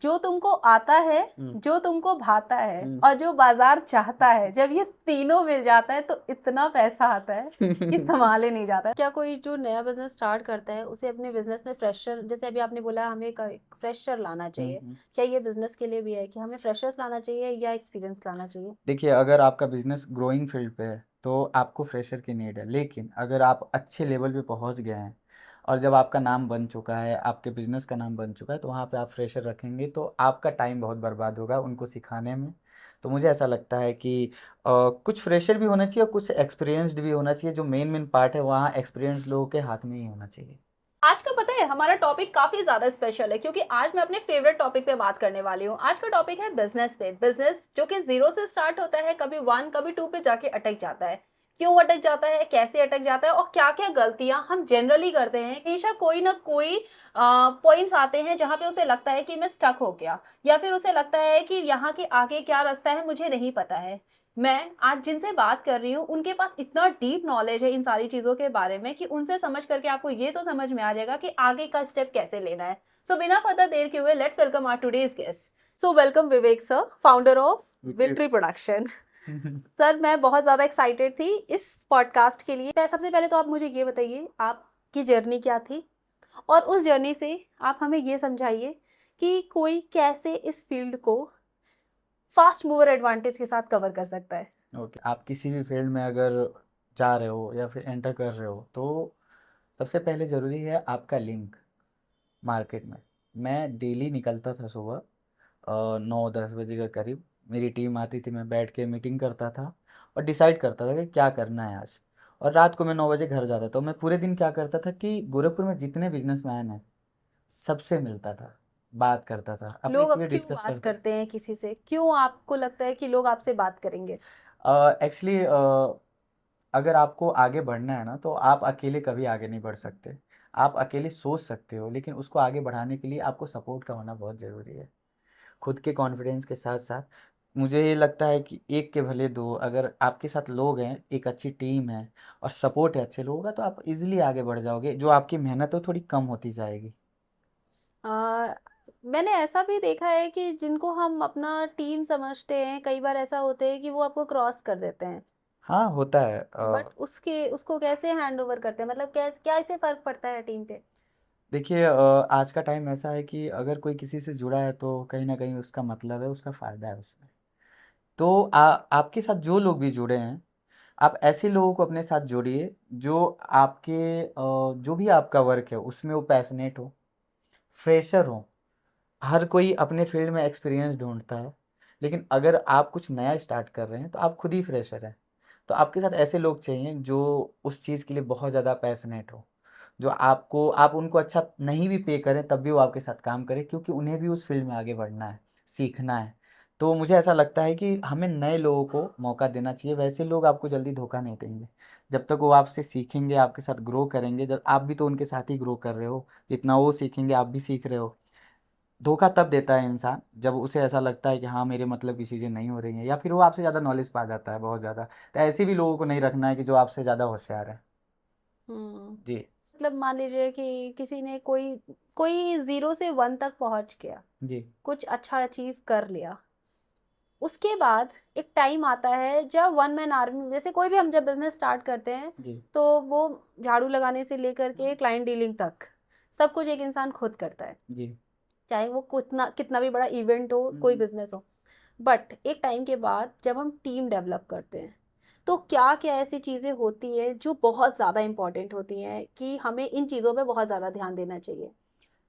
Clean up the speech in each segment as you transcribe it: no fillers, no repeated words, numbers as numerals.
जो तुमको आता है, जो तुमको भाता है और जो बाजार चाहता है, जब ये तीनों मिल जाता है तो इतना पैसा आता है कि संभाले नहीं जाता है। क्या कोई जो नया बिजनेस स्टार्ट करता है उसे अपने बिजनेस में फ्रेशर, जैसे अभी आपने बोला हमें फ्रेशर लाना चाहिए, क्या ये बिजनेस के लिए भी है कि हमें फ्रेशर्स लाना चाहिए या एक्सपीरियंस लाना चाहिए? देखिए, अगर आपका बिजनेस ग्रोइंग फील्ड पे है तो आपको फ्रेशर की नीड है, लेकिन अगर आप अच्छे लेवल पे पहुंच गए हैं और जब आपका नाम बन चुका है, आपके बिजनेस का नाम बन चुका है, तो वहाँ पे आप फ्रेशर रखेंगे तो आपका टाइम बहुत बर्बाद होगा उनको सिखाने में। तो मुझे ऐसा लगता है कि कुछ फ्रेशर भी होना चाहिए और कुछ एक्सपीरियंस्ड भी होना चाहिए। जो मेन मेन पार्ट है वहाँ एक्सपीरियंस्ड लोगों के हाथ में ही होना चाहिए। आज का पता है हमारा टॉपिक काफी ज्यादा स्पेशल है क्योंकि आज मैं अपने फेवरेट टॉपिक पे बात करने वाली हूँ। आज का टॉपिक है बिजनेस पे। बिजनेस जो कि जीरो से स्टार्ट होता है, कभी वन कभी टू पे जाके अटक जाता है। क्यों अटक जाता है, कैसे अटक जाता है और क्या क्या गलतियां हम जनरली करते हैं। हमेशा कोई ना कोई पॉइंट्स आते हैं जहां पे उसे लगता है कि मैं स्टक हो गया, या फिर उसे लगता है कि यहाँ के आगे क्या रास्ता है मुझे नहीं पता है। मैं आज जिनसे बात कर रही हूँ उनके पास इतना डीप नॉलेज है इन सारी चीज़ों के बारे में कि उनसे समझ करके आपको ये तो समझ में आ जाएगा कि आगे का स्टेप कैसे लेना है। सो बिना फर्दर देर के हुए let's welcome our today's guest. So welcome Vivek sir, founder of Victory production. Sir मैं बहुत ज़्यादा एक्साइटेड थी इस पॉडकास्ट के लिए। सबसे पहले तो आप मुझे ये बताइए आपकी जर्नी क्या थी, और उस जर्नी से आप हमें ये समझाइए कि कोई कैसे इस फील्ड को फास्ट मूवर एडवांटेज के साथ कवर कर सकता है। ओके, आप किसी भी फील्ड में अगर जा रहे हो या फिर एंटर कर रहे हो तो सबसे पहले ज़रूरी है आपका लिंक मार्केट में। मैं डेली निकलता था सुबह 9-10 बजे के करीब। मेरी टीम आती थी, मैं बैठ के मीटिंग करता था और डिसाइड करता था कि क्या करना है आज। और रात को मैं 9 बजे घर जाता था। तो मैं पूरे दिन क्या करता था कि गोरखपुर में जितने बिजनेसमैन हैं सबसे मिलता था, बात करता था, अपनी लोग अब चीज़ें क्यों डिस्कस बात करता। करते हैं किसी से? क्यों आपको लगता है कि लोग आपसे बात करेंगे? एक्चुअली अगर आपको आगे बढ़ना है ना तो आप अकेले कभी आगे नहीं बढ़ सकते। आप अकेले सोच सकते हो, लेकिन उसको आगे बढ़ाने के लिए आपको सपोर्ट का होना बहुत ज़रूरी है। खुद के कॉन्फिडेंस के साथ साथ मुझे ये लगता है कि एक के भले दो। अगर आपके साथ लोग हैं, एक अच्छी टीम है और सपोर्ट है अच्छे लोगों का, तो आप इजीली आगे बढ़ जाओगे। जो आपकी मेहनत है वो थोड़ी कम होती जाएगी। आ, मैंने ऐसा भी देखा है कि जिनको हम अपना टीम समझते हैं कई बार ऐसा होता है कि वो आपको क्रॉस कर देते हैं। हाँ, होता है। बट उसको कैसे हैंड ओवर करते हैं, मतलब क्या क्या इससे फर्क पड़ता है टीम पे? देखिए, आज का टाइम ऐसा है कि अगर कोई किसी से जुड़ा है तो कहीं ना कहीं उसका मतलब है, उसका फ़ायदा है उसमें। तो आपके साथ जो लोग भी जुड़े हैं, आप ऐसे लोगों को अपने साथ जोड़िए जो आपके जो भी आपका वर्क है उसमें वो पैशनेट हो, फ्रेशर हो। हर कोई अपने फील्ड में एक्सपीरियंस ढूंढता है, लेकिन अगर आप कुछ नया स्टार्ट कर रहे हैं तो आप खुद ही फ्रेशर हैं। तो आपके साथ ऐसे लोग चाहिए जो उस चीज़ के लिए बहुत ज़्यादा पैशनेट हो, जो आप उनको अच्छा नहीं भी पे करें तब भी वो आपके साथ काम करें, क्योंकि उन्हें भी उस फील्ड में आगे बढ़ना है, सीखना है। तो मुझे ऐसा लगता है कि हमें नए लोगों को मौका देना चाहिए। वैसे लोग आपको जल्दी धोखा नहीं देंगे। जब तक वो आपसे सीखेंगे, आपके साथ ग्रो करेंगे, जब आप भी तो उनके साथ ही ग्रो कर रहे हो, जितना वो सीखेंगे आप भी सीख रहे हो। धोखा तब देता है इंसान जब उसे ऐसा लगता है कि हाँ, मेरे मतलब की चीज़ें नहीं हो रही हैं, या फिर वो आपसे ज़्यादा नॉलेज पा जाता है बहुत ज़्यादा। तो ऐसे भी लोगों को नहीं रखना है कि जो आपसे ज़्यादा होशियार है। हम्म। जी। मतलब मान लीजिए कि किसी ने कोई कोई जीरो से वन तक पहुंच गया, जी। कुछ अच्छा अचीव कर लिया, उसके बाद एक टाइम आता है जब वन मैन आर्मी, जैसे कोई भी हम जब बिजनेस स्टार्ट करते हैं जी। तो वो झाड़ू लगाने से लेकर के क्लाइंट डीलिंग तक सब कुछ एक इंसान खुद करता है, जी। चाहे वो कितना कितना भी बड़ा इवेंट हो, कोई बिजनेस हो। बट एक टाइम के बाद जब हम टीम डेवलप करते हैं तो क्या क्या ऐसी चीज़ें होती है जो बहुत ज़्यादा इंपॉर्टेंट होती हैं कि हमें इन चीज़ों पे बहुत ज़्यादा ध्यान देना चाहिए?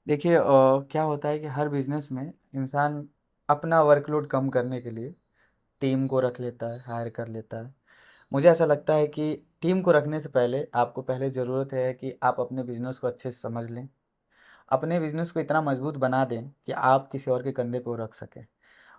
देखिए, क्या होता है कि हर बिजनेस में इंसान अपना वर्कलोड कम करने के लिए टीम को रख लेता है, हायर कर लेता है। मुझे ऐसा लगता है कि टीम को रखने से पहले आपको पहले ज़रूरत है कि आप अपने बिजनेस को अच्छे से समझ लें, अपने बिजनेस को इतना मजबूत बना दें कि आप किसी और के कंधे पे वो रख सकें।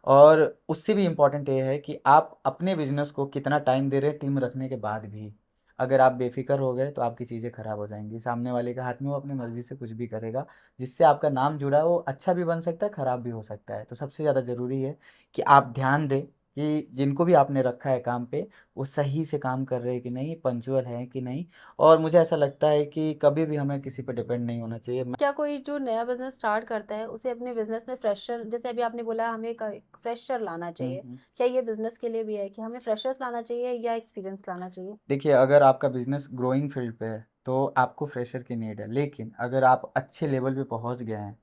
और उससे भी इम्पोर्टेंट ये है कि आप अपने बिजनेस को कितना टाइम दे रहे हैं टीम रखने के बाद भी। अगर आप बेफिक्र हो गए तो आपकी चीज़ें खराब हो जाएंगी। सामने वाले का हाथ में, वो अपनी मर्जी से कुछ भी करेगा। जिससे आपका नाम जुड़ा है वो अच्छा भी बन सकता है, ख़राब भी हो सकता है। तो सबसे ज़्यादा ज़रूरी है कि आप ध्यान दें कि जिनको भी आपने रखा है काम पे वो सही से काम कर रहे हैं कि नहीं, पंक्चुअल है कि नहीं। और मुझे ऐसा लगता है कि कभी भी हमें किसी पे डिपेंड नहीं होना चाहिए। क्या कोई जो नया बिजनेस स्टार्ट करता है उसे अपने बिजनेस में फ्रेशर, जैसे अभी आपने बोला हमें फ्रेशर लाना चाहिए, हम्म। क्या ये बिजनेस के लिए भी है कि हमें फ्रेशर्स लाना चाहिए या एक्सपीरियंस लाना चाहिए? देखिए, अगर आपका बिजनेस ग्रोइंग फील्ड पे है तो आपको फ्रेशर की नीड है, लेकिन अगर आप अच्छे लेवल पे पहुंच गए हैं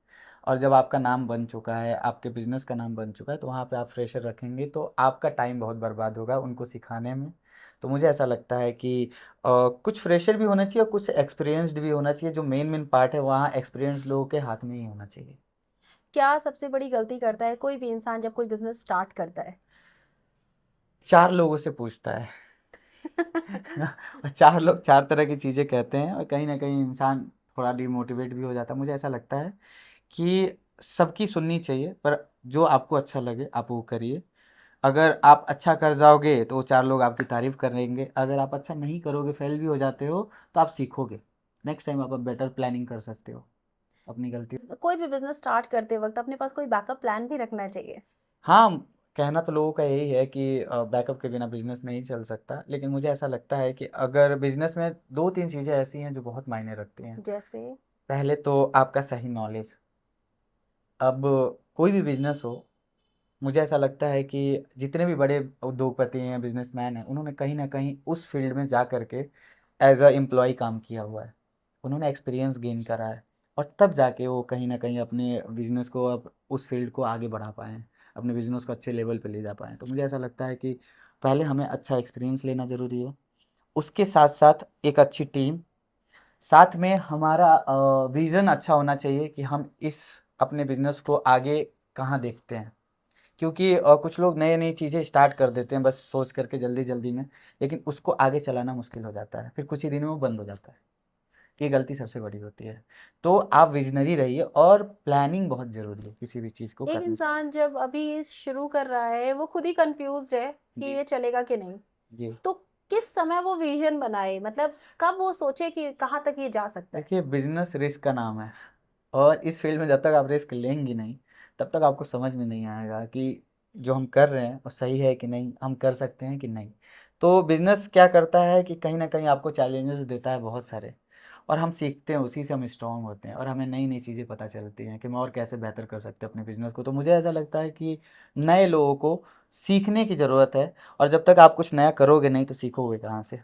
और जब आपका नाम बन चुका है, आपके बिजनेस का नाम बन चुका है, तो वहाँ पे आप फ्रेशर रखेंगे तो आपका टाइम बहुत बर्बाद होगा उनको सिखाने में। तो मुझे ऐसा लगता है कि कुछ फ्रेशर भी होना चाहिए और कुछ एक्सपीरियंस्ड भी होना चाहिए। जो मेन मेन पार्ट है वहाँ एक्सपीरियंस लोगों के हाथ में ही होना चाहिए। क्या सबसे बड़ी गलती करता है कोई भी इंसान जब कोई बिजनेस स्टार्ट करता है? 4 लोगों से पूछता है। और 4 लोग 4 तरह की चीज़ें कहते हैं और कहीं ना कहीं इंसान थोड़ा डिमोटिवेट भी हो जाता है। मुझे ऐसा लगता है कि सबकी सुननी चाहिए, पर जो आपको अच्छा लगे आप वो करिए। अगर आप अच्छा कर जाओगे तो वो 4 लोग आपकी तारीफ करेंगे, अगर आप अच्छा नहीं करोगे, फेल भी हो जाते हो, तो आप सीखोगे। नेक्स्ट टाइम आप बेटर प्लानिंग कर सकते हो अपनी गलती। कोई भी बिजनेस स्टार्ट करते वक्त अपने पास कोई बैकअप प्लान भी रखना चाहिए। हाँ, कहना तो लोगों का यही है कि बैकअप के बिना बिजनेस नहीं चल सकता, लेकिन मुझे ऐसा लगता है कि अगर बिजनेस में 2-3 चीज़ें ऐसी हैं जो बहुत मायने रखती हैं। जैसे? पहले तो आपका सही नॉलेज। अब कोई भी बिजनेस हो, मुझे ऐसा लगता है कि जितने भी बड़े उद्योगपति हैं, बिजनेसमैन हैं, उन्होंने कहीं ना कहीं उस फील्ड में जा करके एज अ एम्प्लॉय काम किया हुआ है। उन्होंने एक्सपीरियंस गेन करा है और तब जाके वो कहीं ना कहीं अपने बिजनेस को, अब उस फील्ड को आगे बढ़ा पाए हैं, अपने बिजनेस को अच्छे लेवल पे ले जा पाए हैं। तो मुझे ऐसा लगता है कि पहले हमें अच्छा एक्सपीरियंस लेना ज़रूरी है, उसके साथ साथ एक अच्छी टीम, साथ में हमारा विज़न अच्छा होना चाहिए कि हम इस अपने बिजनेस को आगे कहाँ देखते हैं। क्योंकि कुछ लोग नई नई चीज़ें स्टार्ट कर देते हैं बस सोच करके जल्दी जल्दी में, लेकिन उसको आगे चलाना मुश्किल हो जाता है, फिर कुछ ही दिन में वो बंद हो जाता है। ये गलती सबसे बड़ी होती है। तो आप विजनरी रहिए और प्लानिंग बहुत ज़रूरी है किसी भी चीज़ को एक करने से। इंसान जब अभी शुरू कर रहा है वो खुद ही कंफ्यूज है कि जी। ये चलेगा कि नहीं, जी। तो किस समय वो विजन बनाए, मतलब कब वो सोचे कि कहाँ तक ये जा सकता है? देखिए, बिजनेस रिस्क का नाम है और इस फील्ड में जब तक आप रिस्क लेंगी नहीं, तब तक आपको समझ में नहीं आएगा कि जो हम कर रहे हैं वो सही है कि नहीं, हम कर सकते हैं कि नहीं। तो बिजनेस क्या करता है कि कहीं ना कहीं आपको चैलेंजेस देता है बहुत सारे, और हम सीखते हैं, उसी से हम स्ट्रांग होते हैं और हमें नई नई चीज़ें पता चलती हैं कि हम और कैसे बेहतर कर सकते हैं अपने बिजनेस को। तो मुझे ऐसा लगता है कि नए लोगों को सीखने की ज़रूरत है, और जब तक आप कुछ नया करोगे नहीं तो सीखोगे कहाँ से।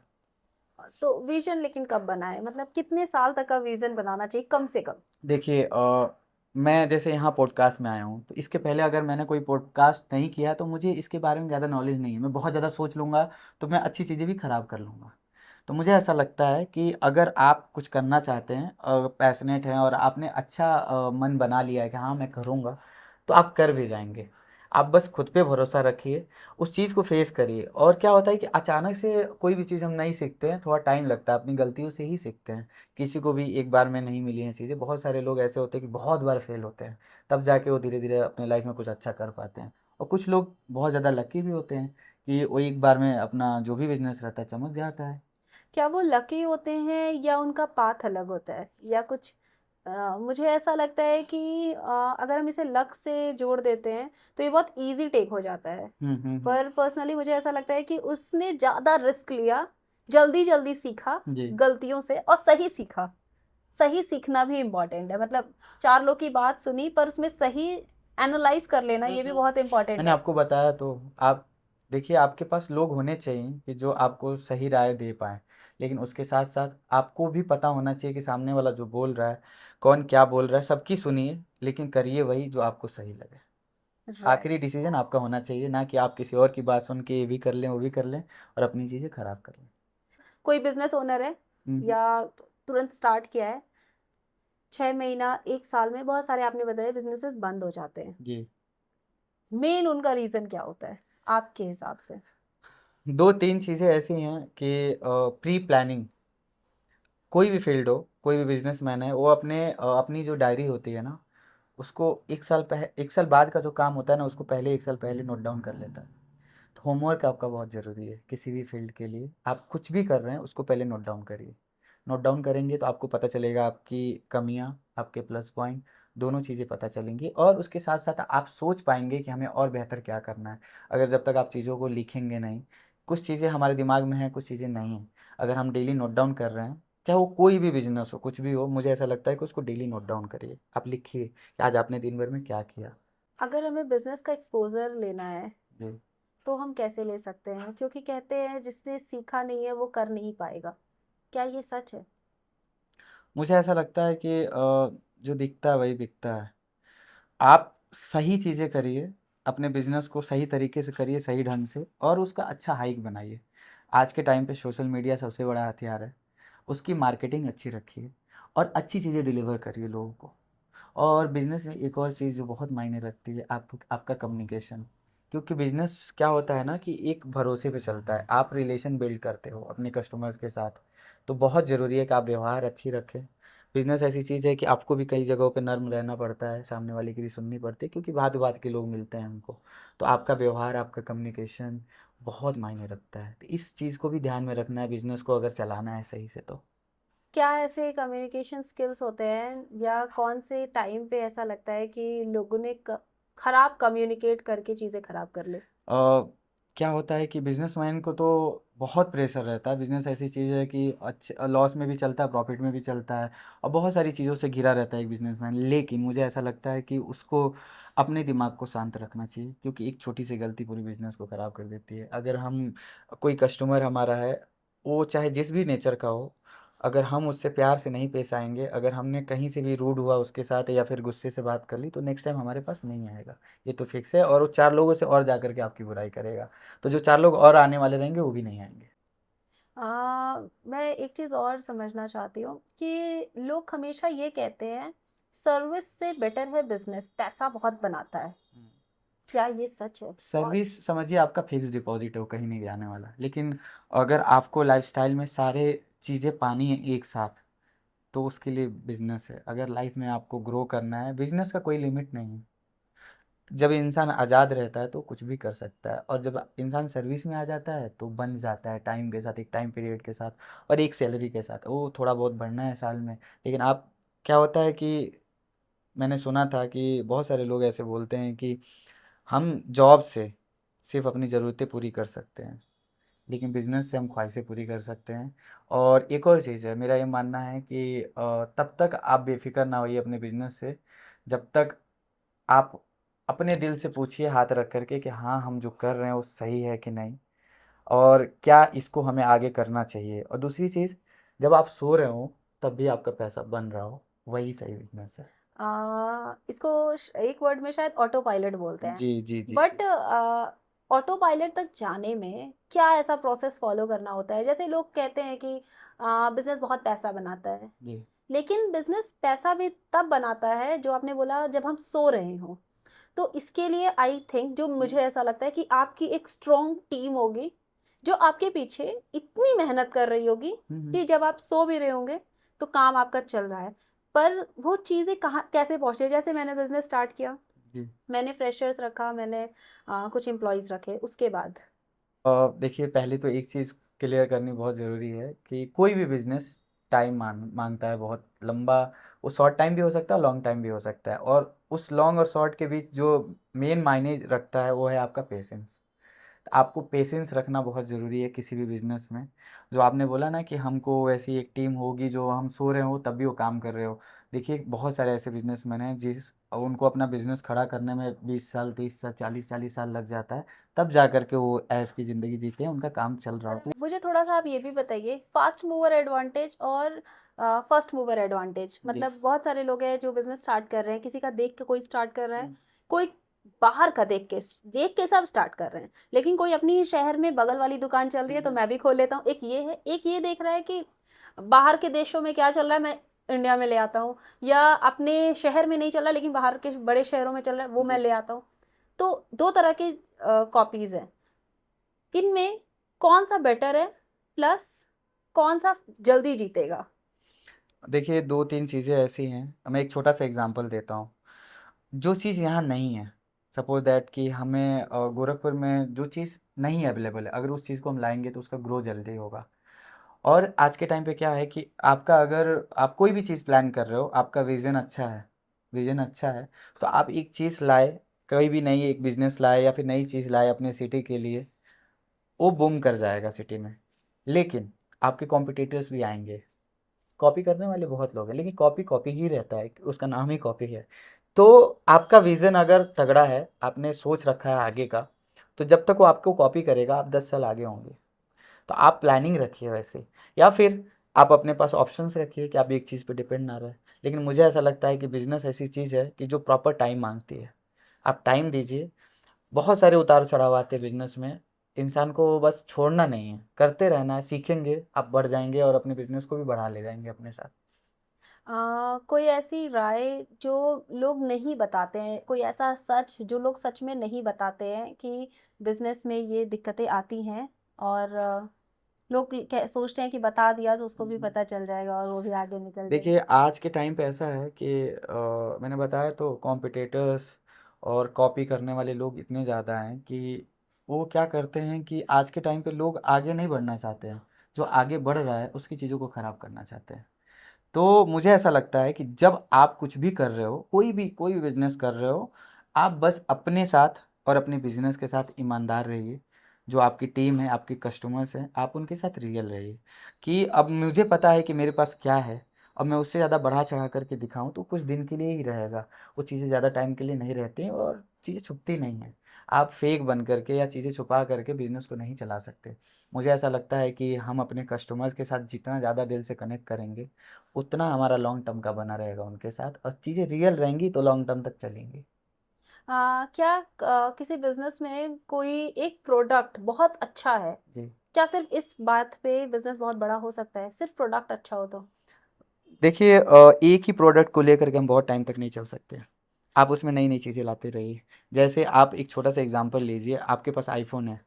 तो विजन लेकिन कब बनाए, मतलब कितने साल तक का विजन बनाना चाहिए कम से कम? देखिए, मैं जैसे यहाँ पॉडकास्ट में आया हूँ, तो इसके पहले अगर मैंने कोई पॉडकास्ट नहीं किया तो मुझे इसके बारे में ज़्यादा नॉलेज नहीं है। मैं बहुत ज़्यादा सोच लूँगा तो मैं अच्छी चीज़ें भी ख़राब कर लूँगा। तो मुझे ऐसा लगता है कि अगर आप कुछ करना चाहते हैं और पैशनेट हैं और आपने अच्छा मन बना लिया है कि हाँ मैं करूँगा, तो आप कर भी जाएंगे। आप बस खुद पे भरोसा रखिए, उस चीज़ को फेस करिए। और क्या होता है कि अचानक से कोई भी चीज़ हम नहीं सीखते हैं, थोड़ा टाइम लगता है, अपनी गलतियों से ही सीखते हैं। किसी को भी एक बार में नहीं मिली हैं चीज़ें, बहुत सारे लोग ऐसे होते हैं कि बहुत बार फेल होते हैं, तब जाके वो धीरे धीरे अपने लाइफ में कुछ अच्छा कर पाते हैं। और कुछ लोग बहुत ज़्यादा लकी भी होते हैं कि वो एक बार में अपना जो भी बिजनेस रहता है चमक जाता है। क्या वो लकी होते हैं या उनका पाथ अलग होता है या कुछ? मुझे ऐसा लगता है कि अगर हम इसे लक से जोड़ देते हैं तो ये बहुत इजी टेक हो जाता है। पर पर्सनली मुझे ऐसा लगता है कि उसने ज़्यादा रिस्क लिया, जल्दी जल्दी सीखा जी। गलतियों से और सही सीखा। सही सीखना भी इम्पोर्टेंट है, मतलब 4 लोग की बात सुनी पर उसमें सही एनालाइज कर लेना ये भी बहुत इम्पोर्टेंट मैंने है। आपको बताया तो। आप देखिए, आपके पास लोग होने चाहिए कि जो आपको सही राय दे पाएँ, लेकिन उसके साथ साथ आपको भी पता होना चाहिए कि सामने वाला जो बोल रहा है, कौन क्या बोल रहा है। सबकी सुनिए, लेकिन करिए वही जो आपको सही लगे। राइट। आखिरी डिसीजन आपका होना चाहिए, ना कि आप किसी और की बात सुन के ये भी कर लें वो भी कर लें और अपनी चीज़ें खराब कर लें। कोई बिजनेस ओनर है हम्म। या तुरंत स्टार्ट किया है, 6 महीना 1 साल में बहुत सारे आपने बताया बिजनेसेस बंद हो जाते हैं, जी। मेन उनका रीजन क्या होता है आपके हिसाब से? 2-3 चीज़ें ऐसी हैं कि प्री प्लानिंग। कोई भी फील्ड हो, कोई भी बिजनेसमैन है, वो अपनी जो डायरी होती है ना, उसको 1 साल बाद का जो काम होता है ना, उसको पहले 1 साल पहले नोट डाउन कर लेता है। तो होमवर्क आपका बहुत ज़रूरी है किसी भी फील्ड के लिए। आप कुछ भी कर रहे हैं उसको पहले नोट डाउन करिए। नोट डाउन करेंगे तो आपको पता चलेगा आपकी कमियां, आपके प्लस पॉइंट, दोनों चीज़ें पता चलेंगी और उसके साथ साथ आप सोच पाएंगे कि हमें और बेहतर क्या करना है। अगर जब तक आप चीज़ों को लिखेंगे नहीं, कुछ चीज़ें हमारे दिमाग में हैं, कुछ चीज़ें नहीं हैं, अगर हम डेली नोट डाउन कर रहे हैं, चाहे वो कोई भी बिजनेस हो, कुछ भी हो, मुझे ऐसा लगता है कि उसको डेली नोट डाउन करिए। आप लिखिए कि आज आपने दिन भर में क्या किया। अगर हमें बिजनेस का एक्सपोजर लेना है जी। तो हम कैसे ले सकते हैं, क्योंकि कहते हैं जिसने सीखा नहीं है वो कर नहीं पाएगा। क्या ये सच है? मुझे ऐसा लगता है कि जो दिखता है वही बिकता है। आप सही चीज़ें करिए, अपने बिज़नेस को सही तरीके से करिए, सही ढंग से, और उसका अच्छा हाइक बनाइए। आज के टाइम पे सोशल मीडिया सबसे बड़ा हथियार है। उसकी मार्केटिंग अच्छी रखिए और अच्छी चीज़ें डिलीवर करिए लोगों को। और बिज़नेस में एक और चीज़ जो बहुत मायने रखती है, आपको आपका कम्युनिकेशन। क्योंकि बिज़नेस क्या होता है ना कि एक भरोसे पे चलता है, आप रिलेशन बिल्ड करते हो अपने कस्टमर्स के साथ। तो बहुत ज़रूरी है कि आप व्यवहार अच्छी रखें। बिज़नेस ऐसी चीज़ है कि आपको भी कई जगहों पे नर्म रहना पड़ता है, सामने वाले की भी सुननी पड़ती है, क्योंकि बात-बात के लोग मिलते हैं हमको। तो आपका व्यवहार, आपका कम्युनिकेशन बहुत मायने रखता है। तो इस चीज़ को भी ध्यान में रखना है बिज़नेस को अगर चलाना है सही से तो। क्या ऐसे कम्युनिकेशन स्किल्स होते हैं, या कौन से टाइम पे ऐसा लगता है कि लोगों ने खराब कम्युनिकेट करके चीज़ें खराब कर ले? क्या होता है कि बिजनेसमैन को तो बहुत प्रेशर रहता है। बिजनेस ऐसी चीज़ है कि अच्छे लॉस में भी चलता है, प्रॉफिट में भी चलता है, और बहुत सारी चीज़ों से घिरा रहता है एक बिजनेसमैन। लेकिन मुझे ऐसा लगता है कि उसको अपने दिमाग को शांत रखना चाहिए, क्योंकि एक छोटी सी गलती पूरी बिजनेस को ख़राब कर देती है। अगर हम कोई कस्टमर हमारा है, वो चाहे जिस भी नेचर का हो, अगर हम उससे प्यार से नहीं पेश आएंगे, अगर हमने कहीं से भी रूड हुआ उसके साथ या फिर गुस्से से बात कर ली, तो नेक्स्ट टाइम हमारे पास नहीं आएगा। ये तो फिक्स है, और वो 4 लोगों से और जा कर के आपकी बुराई करेगा। तो जो 4 लोग और आने वाले रहेंगे वो भी नहीं आएँगे। मैं एक चीज़ और समझना चाहती हूँ कि लोग हमेशा ये कहते हैं सर्विस से बेटर है बिजनेस, पैसा बहुत बनाता है। क्या ये सच है? और सर्विस समझिए आपका फिक्स डिपॉज़िट है, वो कहीं नहीं जाने वाला। लेकिन अगर आपको लाइफ़स्टाइल में सारे चीज़ें पानी है एक साथ, तो उसके लिए बिज़नेस है। अगर लाइफ़ में आपको ग्रो करना है, बिज़नेस का कोई लिमिट नहीं है। जब इंसान आज़ाद रहता है तो कुछ भी कर सकता है, और जब इंसान सर्विस में आ जाता है तो बन जाता है टाइम के साथ, एक टाइम पीरियड के साथ और एक सैलरी के साथ। वो थोड़ा बहुत बढ़ना है साल में। लेकिन आप, क्या होता है कि मैंने सुना था कि बहुत सारे लोग ऐसे बोलते हैं कि हम जॉब से सिर्फ अपनी ज़रूरतें पूरी कर सकते हैं, लेकिन बिज़नेस से हम ख्वाहिशें पूरी कर सकते हैं। और एक और चीज़ है, मेरा ये मानना है कि तब तक आप बेफ़िक्र ना होइए अपने बिज़नेस से, जब तक आप अपने दिल से पूछिए हाथ रख कर के कि हाँ, हम जो कर रहे हैं वो सही है कि नहीं, और क्या इसको हमें आगे करना चाहिए। और दूसरी चीज़, जब आप सो रहे हो तब भी आपका पैसा बन रहा हो, वही सही बिज़नेस है। इसको एक वर्ड में शायद ऑटो पायलट बोलते हैं। जी, जी, जी, बट जी। ऑटो पायलट तक जाने में क्या ऐसा प्रोसेस फॉलो करना होता है? जैसे लोग कहते हैं कि बिजनेस बहुत पैसा बनाता है, जी। लेकिन बिजनेस पैसा भी तब बनाता है जो आपने बोला जब हम सो रहे हों। तो इसके लिए आई थिंक, जो हुँ, मुझे ऐसा लगता है कि आपकी एक स्ट्रॉन्ग टीम होगी जो आपके पीछे इतनी मेहनत कर रही होगी हुँ, हुँ। कि जब आप सो भी रहे होंगे तो काम आपका चल रहा है। पर वो चीज़ें कहाँ कैसे पहुँचे? जैसे मैंने बिजनेस स्टार्ट किया, जी। मैंने फ्रेशर्स रखा, मैंने कुछ एम्प्लॉयज़ रखे, उसके बाद देखिए, पहले तो एक चीज़ क्लियर करनी बहुत ज़रूरी है कि कोई भी बिज़नेस टाइम मांगता है बहुत लंबा। वो शॉर्ट टाइम भी हो सकता है, लॉन्ग टाइम भी हो सकता है, और उस लॉन्ग और शॉर्ट के बीच जो मेन मायने रखता है वो है आपका पेशेंस। आपको पेशेंस रखना बहुत ज़रूरी है किसी भी बिज़नेस में। जो आपने बोला ना कि हमको ऐसी एक टीम होगी जो हम सो रहे हो तब भी वो काम कर रहे हो। देखिए, बहुत सारे ऐसे बिज़नेसमैन हैं जिस उनको अपना बिज़नेस खड़ा करने में 20 साल, 30 साल, 40-40 साल लग जाता है, तब जा कर के वो ऐश की ज़िंदगी जीते हैं, उनका काम चल रहा होता है। मुझे थोड़ा-सा आप ये भी बताइए, फास्ट मूवर एडवांटेज और फर्स्ट मूवर एडवांटेज। जी। मतलब बहुत सारे लोग हैं जो बिज़नेस स्टार्ट कर रहे हैं, किसी का देख के कोई स्टार्ट कर रहा है, हुँ, कोई बाहर का देख के सब स्टार्ट कर रहे हैं। लेकिन कोई अपनी ही शहर में बगल वाली दुकान चल रही हुँ, है तो हुँ। मैं भी खोल लेता हूँ, एक ये है। एक ये देख रहा है कि बाहर के देशों में क्या चल रहा है, मैं इंडिया में ले आता हूँ, या अपने शहर में नहीं चल रहा लेकिन बाहर के बड़े शहरों में चल रहा है, वो मैं जी। ले आता हूँ। तो 2 तरह की कॉपीज़ हैं। इनमें कौन-सा बेटर है? प्लस कौन-सा जल्दी जीतेगा? देखिए, 2-3 चीज़ें ऐसी हैं, मैं एक छोटा-सा एग्ज़ाम्पल देता हूँ। जो चीज़ यहाँ नहीं है, सपोज़ दैट कि हमें गोरखपुर में जो चीज़ नहीं अवेलेबल है, अगर उस चीज़ को हम लाएँगे तो उसका ग्रो जल्दी होगा। और आज के टाइम पे क्या है कि आपका, अगर आप कोई भी चीज़ प्लान कर रहे हो, आपका विज़न अच्छा है, विजन अच्छा है, तो आप एक चीज़ लाए, कोई भी नई एक बिजनेस लाए या फिर नई चीज़ लाए अपने सिटी के लिए, वो बूम कर जाएगा सिटी में। लेकिन आपके कॉम्पिटिटर्स भी आएंगे, कॉपी करने वाले बहुत लोग हैं, लेकिन कॉपी कॉपी ही रहता है, उसका नाम ही कॉपी है। तो आपका विजन अगर तगड़ा है, आपने सोच रखा है आगे का, तो जब तक वो आपको कॉपी करेगा आप 10 साल आगे होंगे। तो आप प्लानिंग रखिए वैसे, या फिर आप अपने पास ऑप्शंस रखिए कि आप एक चीज़ पे डिपेंड ना रहे। लेकिन मुझे ऐसा लगता है कि बिजनेस ऐसी चीज़ है कि जो प्रॉपर टाइम मांगती है। आप टाइम दीजिए, बहुत सारे उतार चढ़ाव आते हैं बिजनेस में, इंसान को बस छोड़ना नहीं है, करते रहना है, सीखेंगे आप बढ़ जाएंगे और अपने बिजनेस को भी बढ़ा ले जाएंगे अपने साथ। कोई ऐसी राय जो लोग नहीं बताते हैं, कोई ऐसा सच जो लोग सच में नहीं बताते हैं कि बिजनेस में ये दिक्कतें आती हैं, और लोग सोचते हैं कि बता दिया तो उसको भी पता चल जाएगा और वो भी आगे निकल जाएगा। देखिए आज के टाइम पे ऐसा है कि मैंने बताया तो कॉम्पिटिटर्स और कॉपी करने वाले लोग इतने ज़्यादा हैं कि वो क्या करते हैं कि आज के टाइम पे लोग आगे नहीं बढ़ना चाहते हैं, जो आगे बढ़ रहा है उसकी चीज़ों को ख़राब करना चाहते हैं। तो मुझे ऐसा लगता है कि जब आप कुछ भी कर रहे हो, कोई भी बिजनेस कर रहे हो, आप बस अपने साथ और अपने बिजनेस के साथ ईमानदार रहिए। जो आपकी टीम है, आपके कस्टमर्स हैं, आप उनके साथ रियल रहिए कि अब मुझे पता है कि मेरे पास क्या है, अब मैं उससे ज़्यादा बढ़ा चढ़ा करके दिखाऊं तो कुछ दिन के लिए ही रहेगा। वो चीज़ें ज़्यादा टाइम के लिए नहीं रहती हैं और चीज़ें छुपती नहीं हैं। आप फेक बन करके या चीज़ें छुपा करके बिजनेस को नहीं चला सकते। मुझे ऐसा लगता है कि हम अपने कस्टमर्स के साथ जितना ज़्यादा दिल से कनेक्ट करेंगे, उतना हमारा लॉन्ग टर्म का बना रहेगा उनके साथ, और चीज़ें रियल रहेंगी तो लॉन्ग टर्म तक चलेंगी। क्या किसी बिजनेस में कोई एक प्रोडक्ट बहुत अच्छा है, जी। क्या सिर्फ इस बात पे बिजनेस बहुत बड़ा हो सकता है, सिर्फ प्रोडक्ट अच्छा हो तो? देखिए एक ही प्रोडक्ट को लेकर के हम बहुत टाइम तक नहीं चल सकते। आप उसमें नई नई चीज़ें लाते रहिए। जैसे आप एक छोटा सा एग्जांपल लीजिए, आपके पास आईफोन है।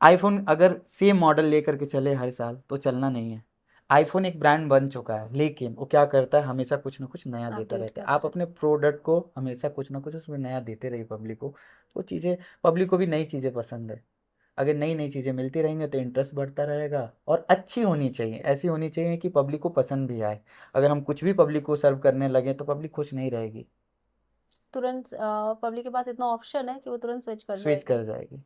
आईफोन अगर सेम मॉडल लेकर के चले हर साल तो चलना नहीं है। आईफोन एक ब्रांड बन चुका है, लेकिन वो क्या करता है, हमेशा कुछ ना कुछ नया देता अपडेट रहता है। आप करता है। अपने प्रोडक्ट को हमेशा कुछ ना कुछ उसमें नया देते रहिए पब्लिक को। वो चीज़ें, पब्लिक को भी नई चीज़ें पसंद है। अगर नई नई चीज़ें मिलती रहेंगी तो इंटरेस्ट बढ़ता रहेगा, और अच्छी होनी चाहिए, ऐसी होनी चाहिए कि पब्लिक को पसंद भी आए। अगर हम कुछ भी पब्लिक को सर्व करने लगे तो पब्लिक खुश नहीं रहेगी, तुरंत पब्लिक के पास इतना ऑप्शन है कि वो तुरंत स्विच कर स्विच जाएगी। कर जाएगी। जी।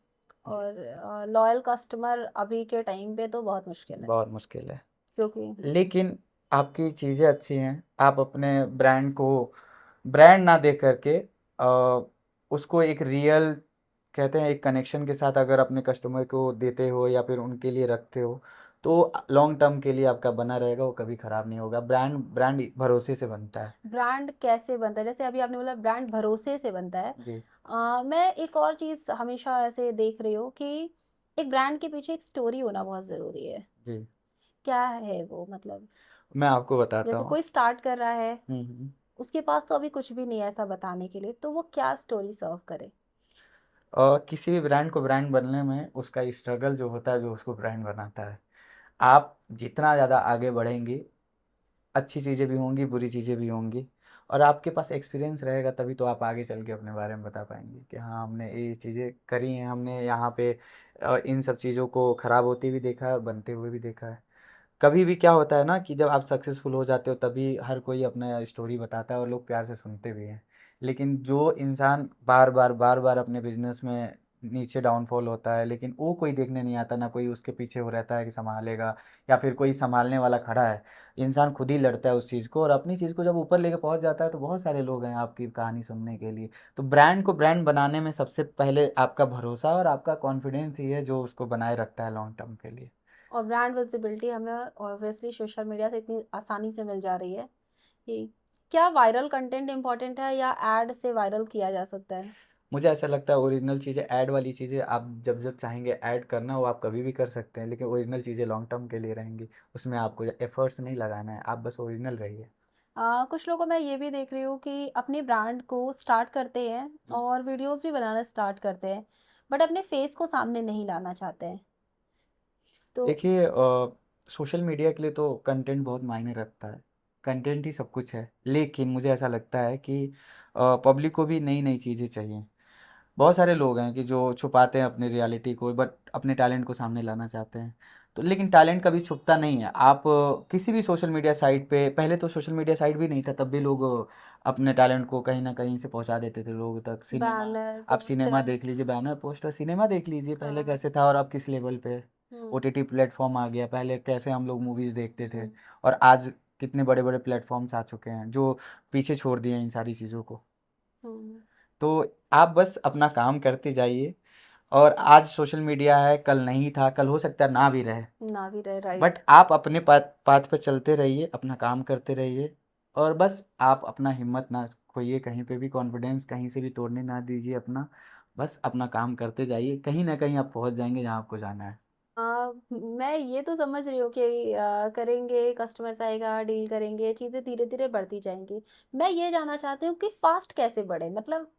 और लॉयल कस्टमर अभी के टाइम पे तो बहुत मुश्किल है, बहुत मुश्किल है। क्योंकि लेकिन आपकी चीज़ें अच्छी हैं, आप अपने ब्रांड को ब्रांड ना दे करके उसको एक रियल, कहते हैं एक कनेक्शन के साथ अगर अपने कस्टमर को देते हो या फिर उनके लिए रखते हो, तो लॉन्ग टर्म के लिए आपका बना रहेगा, वो कभी ख़राब नहीं होगा। ब्रांड ब्रांड भरोसे से बनता है। ब्रांड कैसे बनता है, जैसे अभी आपने बोला ब्रांड भरोसे से बनता है। जी। मैं एक और चीज़ हमेशा ऐसे देख रही हूँ कि एक ब्रांड के पीछे एक स्टोरी होना बहुत ज़रूरी है। जी। क्या है वो, मतलब मैं आपको बताता जैसे हूँ। कोई स्टार्ट कर रहा है, हम्म। उसके पास तो अभी कुछ भी नहीं है ऐसा बताने के लिए, तो वो क्या स्टोरी सर्व करे? किसी भी ब्रांड को ब्रांड बनने में उसका स्ट्रगल जो होता है, जो उसको ब्रांड बनाता है। आप जितना ज़्यादा आगे बढ़ेंगे, अच्छी चीज़ें भी होंगी, बुरी चीज़ें भी होंगी, और आपके पास एक्सपीरियंस रहेगा तभी तो आप आगे चल के अपने बारे में बता पाएंगे कि हाँ हमने ये चीज़ें करी हैं, हमने यहाँ पे इन सब चीज़ों को ख़राब होते भी देखा है और बनते हुए भी देखा है। कभी भी क्या होता है ना कि जब आप सक्सेसफुल हो जाते हो तभी हर कोई अपना स्टोरी बताता है और लोग प्यार से सुनते भी हैं। लेकिन जो इंसान बार बार अपने बिजनेस में नीचे डाउनफॉल होता है, लेकिन वो कोई देखने नहीं आता, ना कोई उसके पीछे हो रहता है कि संभालेगा या फिर कोई संभालने वाला खड़ा है। इंसान खुद ही लड़ता है उस चीज़ को, और अपनी चीज़ को जब ऊपर लेके पहुंच जाता है तो बहुत सारे लोग हैं आपकी कहानी सुनने के लिए। तो ब्रांड को ब्रांड बनाने में सबसे पहले आपका भरोसा और आपका कॉन्फिडेंस ही है जो उसको बनाए रखता है लॉन्ग टर्म के लिए। और ब्रांड विजिबिलिटी हमें ऑब्वियसली सोशल मीडिया से इतनी आसानी से मिल जा रही है कि क्या वायरल कंटेंट इम्पोर्टेंट है या एड से वायरल किया जा सकता है? मुझे ऐसा लगता है ओरिजिनल चीज़ें, ऐड वाली चीज़ें आप जब जब चाहेंगे ऐड करना हो आप कभी भी कर सकते हैं, लेकिन ओरिजिनल चीज़ें लॉन्ग टर्म के लिए रहेंगी। उसमें आपको एफर्ट्स नहीं लगाना है, आप बस ओरिजिनल रहिए। कुछ लोगों को मैं ये भी देख रही हूँ कि अपने ब्रांड को स्टार्ट करते हैं जी। और वीडियोस भी बनाना स्टार्ट करते हैं, बट अपने फेस को सामने नहीं लाना चाहते हैं। तो देखिए सोशल मीडिया के लिए तो कंटेंट बहुत मायने रखता है, कंटेंट ही सब कुछ है। लेकिन मुझे ऐसा लगता है कि पब्लिक को भी नई नई चीज़ें चाहिए। बहुत सारे लोग हैं कि जो छुपाते हैं अपनी रियलिटी को, बट अपने टैलेंट को सामने लाना चाहते हैं। तो लेकिन टैलेंट कभी छुपता नहीं है। आप किसी भी सोशल मीडिया साइट पे, पहले तो सोशल मीडिया साइट भी नहीं था तब भी लोग अपने टैलेंट को कहीं ना कहीं से पहुंचा देते थे लोगों तक। सिनेमा, बैनर आप सिनेमा पोस्टर। देख लीजिए, बैनर पोस्टर, सिनेमा देख लीजिए पहले हाँ। कैसे था और अब किस लेवल पे। हम्म। ओटीटी प्लेटफॉर्म आ गया, पहले कैसे हम लोग मूवीज़ देखते थे हम्म। और आज कितने बड़े बड़े प्लेटफॉर्म्स आ चुके हैं जो पीछे छोड़ दिए हैं इन सारी चीज़ों को। हम्म। तो आप बस अपना काम करते जाइए। और आज सोशल मीडिया है, कल नहीं था, कल हो सकता है ना भी रहे, ना भी रहे, बट राइट। आप अपने पाथ पाथ पे चलते रहिए, अपना काम करते रहिए। और बस आप अपना हिम्मत ना खोइए कहीं पे भी, कॉन्फिडेंस कहीं से भी तोड़ने ना दीजिए अपना। बस अपना काम करते जाइए, कहीं ना कहीं आप पहुंच जाएंगे जहाँ आपको जाना है। मैं ये तो समझ रही हूँ कि करेंगे, कस्टमर्स आएगा, डील करेंगे, चीज़ें धीरे धीरे बढ़ती जाएंगी। मैं ये जानना चाहती हूँ कि फास्ट कैसे बढ़े, मतलब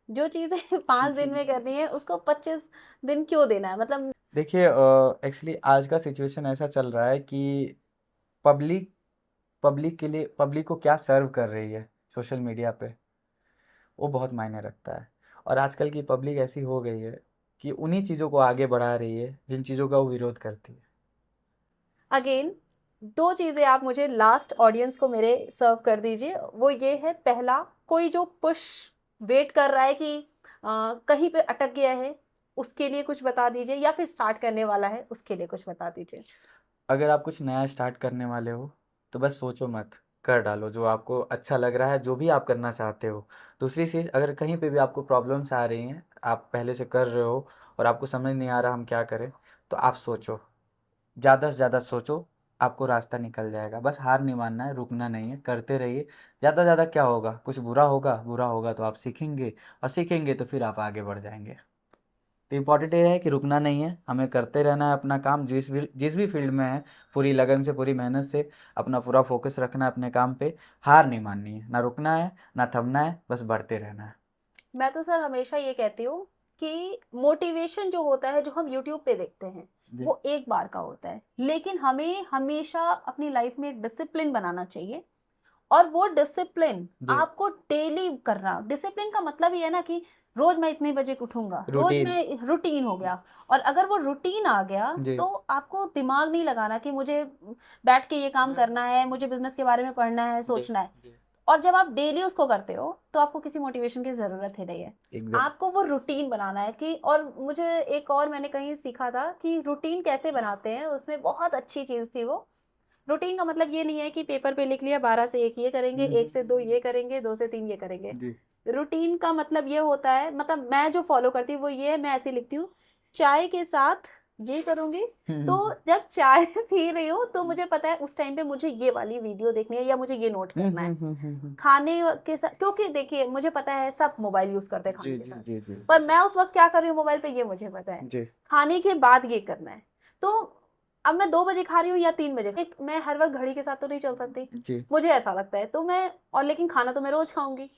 जो चीज़ें 5 दिन में करनी है उसको 25 दिन क्यों देना है, मतलब। देखिए, एक्चुअली आज का सिचुएशन ऐसा चल रहा है कि पब्लिक पब्लिक के लिए, पब्लिक को क्या सर्व कर रही है सोशल मीडिया पे, वो बहुत मायने रखता है। और आजकल की पब्लिक ऐसी हो गई है कि उन्हीं चीज़ों को आगे बढ़ा रही है जिन चीज़ों का वो विरोध करती है। अगेन, दो चीज़ें आप मुझे लास्ट ऑडियंस को मेरे सर्व कर दीजिए। वो ये है, पहला, कोई जो पुश वेट कर रहा है कि कहीं पे अटक गया है, उसके लिए कुछ बता दीजिए, या फिर स्टार्ट करने वाला है उसके लिए कुछ बता दीजिए। अगर आप कुछ नया स्टार्ट करने वाले हो तो बस सोचो मत, कर डालो जो आपको अच्छा लग रहा है, जो भी आप करना चाहते हो। दूसरी चीज़, अगर कहीं पे भी आपको प्रॉब्लम्स आ रही हैं, आप पहले से कर रहे हो और आपको समझ नहीं आ रहा हम क्या करें, तो आप सोचो, ज़्यादा से ज़्यादा सोचो, आपको रास्ता निकल जाएगा। बस हार नहीं मानना है, रुकना नहीं है, करते रहिए। ज़्यादा ज़्यादा क्या होगा, कुछ बुरा होगा, बुरा होगा तो आप सीखेंगे, और सीखेंगे तो फिर आप आगे बढ़ जाएंगे। तो इम्पॉर्टेंट ये है कि रुकना नहीं है, हमें करते रहना है अपना काम, जिस भी फील्ड में है, पूरी लगन से, पूरी मेहनत से अपना पूरा फोकस रखना है अपने काम पे। हार नहीं माननी है, ना रुकना है, ना थमना है, बस बढ़ते रहना है। मैं तो सर हमेशा ये कहती हूँ कि मोटिवेशन जो होता है, जो हम यूट्यूब पे देखते हैं, जी वो एक बार का होता है, लेकिन हमें हमेशा अपनी लाइफ में एक डिसिप्लिन बनाना चाहिए। और वो डिसिप्लिन जी। आपको डेली करना। डिसिप्लिन का मतलब ये है ना कि रोज मैं इतने बजे उठूंगा, रोज रूटीन। मैं, रूटीन हो गया। और अगर वो रूटीन आ गया जी तो आपको दिमाग नहीं लगाना कि मुझे बैठ के ये काम करना है, मुझे बिजनेस के बारे में पढ़ना है, जी सोचना है। जी। और जब आप डेली उसको करते हो तो आपको किसी मोटिवेशन की जरूरत ही नहीं है। एकदम। आपको वो रूटीन बनाना है कि, और मुझे एक और मैंने कहीं सीखा था कि रूटीन कैसे बनाते हैं, उसमें बहुत अच्छी चीज थी वो। रूटीन का मतलब ये नहीं है कि पेपर पे लिख लिया 12 से 1 ये करेंगे, 1 से 2 ये करेंगे, 2 से 3 ये करेंगे। जी। रूटीन का मतलब ये होता है, मतलब मैं जो फॉलो करती हूँ वो ये है, मैं ऐसे लिखती हूँ, चाय के साथ ये करूंगी। तो जब चाय पी रही हूँ तो मुझे पता है उस टाइम पे मुझे ये वाली वीडियो देखनी है या मुझे ये नोट करना है। खाने के साथ, क्योंकि देखिए मुझे पता है सब मोबाइल यूज करते हैं जी खाने के जी साथ, जी जी पर मैं उस वक्त क्या कर रही हूँ मोबाइल पे ये मुझे पता है। जी खाने के बाद ये करना है। तो अब मैं 2 बजे खा रही हूँ या 3 बजे, मैं हर वक्त घड़ी के साथ तो नहीं चल सकती, जी मुझे ऐसा लगता है तो मैं, और लेकिन खाना तो मैं रोज खाऊंगी,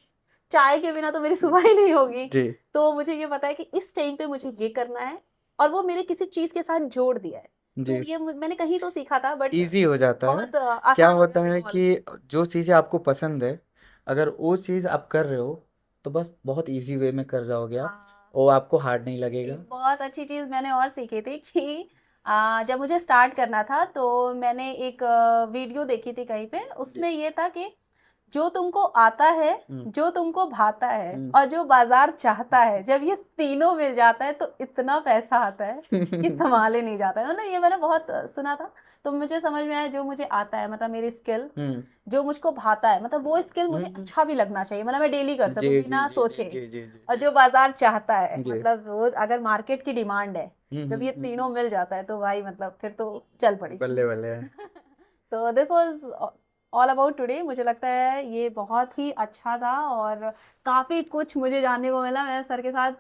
चाय के बिना तो मेरी सुबह ही नहीं होगी। जी तो मुझे ये पता है कि इस टाइम पे मुझे ये करना है, और वो मेरे किसी चीज के साथ जोड़ दिया है। तो जी। ये मैंने कहीं तो सीखा था, बट इजी हो जाता है। बहुत क्या आसान हो गया होता है बिल्कुल। कि जो चीज़ें आपको पसंद है, अगर वो चीज़ आप कर रहे हो तो बस बहुत इजी वे में कर जाओगे आप, हाँ, और आपको हार्ड नहीं लगेगा। एक बहुत अच्छी चीज मैंने और सीखी थी कि जब मुझे स्टार्ट करना था तो मैंने एक वीडियो देखी थी कहीं पे, जी। उसमें ये था कि जो तुमको आता है, हम्म जो तुमको भाता है, हम्म। और जो बाजार चाहता है, जब ये तीनों मिल जाता है तो इतना पैसा आता है कि संभाले नहीं जाता है ना। ये मैंने बहुत सुना था। तो मुझे समझ में आया, जो मुझे आता है मतलब मेरी स्किल, हम्म जो मुझको भाता है, मतलब वो स्किल मुझे हम्म। अच्छा भी लगना चाहिए, मतलब मैं डेली कर जी सकूं जी बिना जी जी सोचे। जी जी जी और जो बाजार चाहता है, जी। मतलब वो अगर मार्केट की डिमांड है, जब ये तीनों मिल जाता है तो भाई मतलब फिर तो चल पड़ी। बल्ले बल्ले है। तो this was all about today. मुझे लगता है ये बहुत ही अच्छा था और काफ़ी कुछ मुझे जानने को मिला। मैं सर के साथ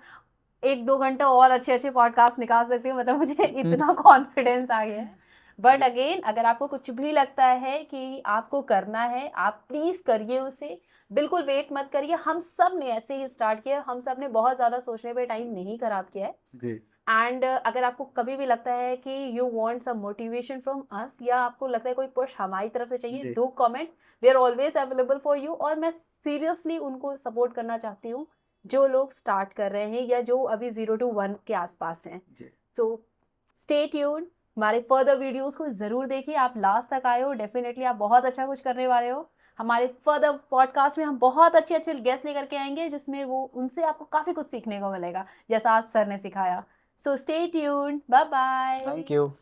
1-2 घंटे और अच्छे अच्छे पॉडकास्ट निकाल सकती हूँ, मतलब मुझे इतना कॉन्फिडेंस आ गया है। बट अगेन, अगर आपको कुछ भी लगता है कि आपको करना है, आप प्लीज़ करिए उसे, बिल्कुल वेट मत करिए। हम सब ने ऐसे ही स्टार्ट किया, हम सब ने बहुत ज़्यादा सोचने पे टाइम नहीं खराब किया है। जी एंड अगर आपको कभी भी लगता है कि you want some motivation from us, या आपको लगता है कोई पुश हमारी तरफ से चाहिए, जी do comment, we are always available for you. और मैं सीरियसली उनको सपोर्ट करना चाहती हूँ जो लोग स्टार्ट कर रहे हैं या जो अभी 0 to 1 के आसपास हैं। जी। सो स्टे ट्यून्ड, हमारे फर्दर वीडियोस को ज़रूर देखिए। आप लास्ट तक आए हो, डेफिनेटली आप बहुत अच्छा कुछ करने वाले हो। हमारे फर्दर पॉडकास्ट में हम बहुत अच्छे अच्छे गेस्ट लेकर के आएंगे, जिसमें वो उनसे आपको काफ़ी कुछ सीखने को मिलेगा, जैसा आज सर ने सिखाया। So stay tuned, bye bye. Thank you.